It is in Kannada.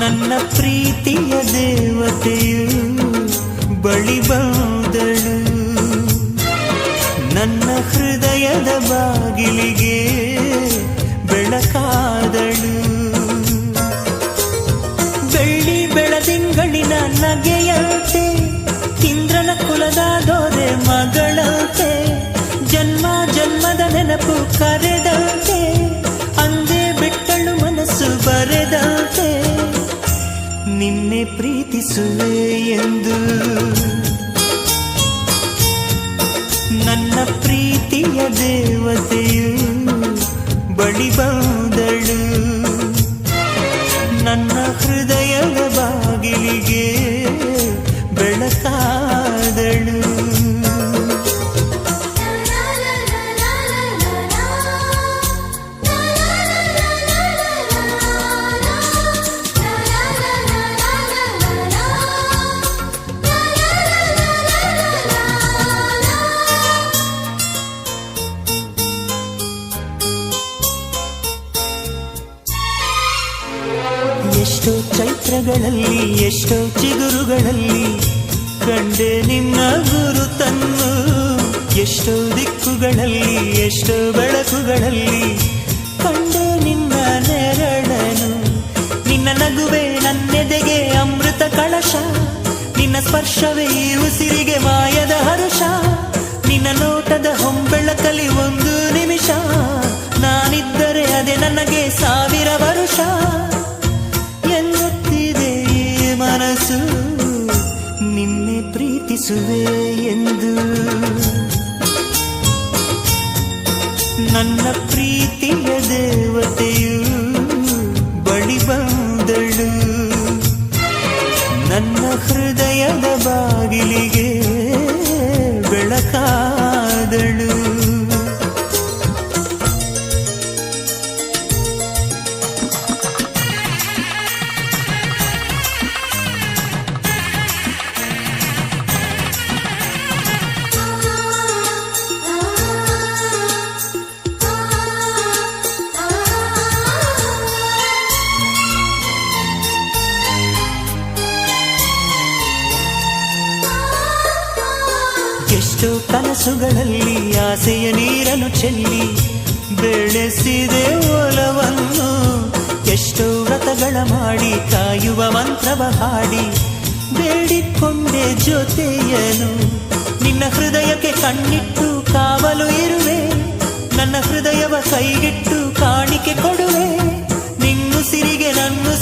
ನನ್ನ ಪ್ರೀತಿಯ ದೇವತೆಯು ಬಳಿ ಬಂದಳು, ನನ್ನ ಹೃದಯದ ಬಾಗಿಲಿಗೆ ಬೆಳಕಾದಳು. ಬೆಳ್ಳಿ ಬೆಳದಿಂಗಳಿನ ನಗೆಯಂತೆ, ಇಂದ್ರನ ಕುಲದ ದೊರೆ ಮಗಳಂತೆ, ಜನ್ಮ ಜನ್ಮದ ನೆನಪು ಕರೆದಂತೆ, ಅಂದೇ ಬಿಟ್ಟಳು ಮನಸ್ಸು ಬರೆದಂತೆ. ನಿನ್ನೆ ಪ್ರೀತಿಸುವೆ ಎಂದು ನನ್ನ ಪ್ರೀತಿಯ ದೇವತೆಯು ಬಳಿ ಬಂದಳು, ನನ್ನ ಹೃದಯದ ಬಾಗಿಲಿಗೆ ಬೆಳಕಾದಳು. ಎಷ್ಟೋ ಚೈತ್ರಗಳಲ್ಲಿ, ಎಷ್ಟೋ ಚಿಗುರುಗಳಲ್ಲಿ ಕಂಡೆ ನಿನ್ನ ಗುರುತನ್ನು, ಎಷ್ಟೋ ದಿಕ್ಕುಗಳಲ್ಲಿ, ಎಷ್ಟೋ ಬೆಳಕುಗಳಲ್ಲಿ ಕಂಡೆ ನಿನ್ನ ನೆರಳನು. ನಿನ್ನ ನಗುವೆ ನನ್ನೆದೆಗೆ ಅಮೃತ ಕಳಶ, ನಿನ್ನ ಸ್ಪರ್ಶವೇ ಈ ಉಸಿರಿಗೆ ಮಾಯದ ಹರುಷ. ನಿನ್ನ ನೋಟದ ಹೊಂಬೆಳಕಲಿ ಒಂದು ನಿಮಿಷ, ನಾನಿದ್ದರೆ ಅದೇ ನನಗೆ 1000 ವರುಷ. ಎನ್ನುತ್ತಿದೆ ಈ ಮನಸ್ಸು ನಿನ್ನೆ ಪ್ರೀತಿಸುವೆ ಎಂದು. ನನ್ನ ಪ್ರೀತಿಯ ದೇವತೆಯು ಬಳಿ ಬಂದಳು, ನನ್ನ ಹೃದಯದ ಬಾಗಿಲಿಗೆ ಬೆಳಕಾದಳು. ಎಷ್ಟೋ ಕನಸುಗಳಲ್ಲಿ ಆಸೆಯ ನೀರನ್ನು ಚೆಲ್ಲಿ ಬೆಳೆಸಿದೆ ಒಲವನ್ನು, ಎಷ್ಟೋ ವ್ರತಗಳ ಮಾಡಿ ಕಾಯುವ ಮಂತ್ರವ ಹಾಡಿ ಬೇಡಿಕೊಂಡೆ ಜೊತೆಯನು. ನಿನ್ನ ಹೃದಯಕ್ಕೆ ಕಣ್ಣಿಟ್ಟು ಕಾವಲು ಇರುವೆ, ನನ್ನ ಹೃದಯವ ಕೈಗಿಟ್ಟು ಕಾಣಿಕೆ ಕೊಡುವೆ. ನಿನ್ನುಸಿರಿಗೆ ನನ್ನು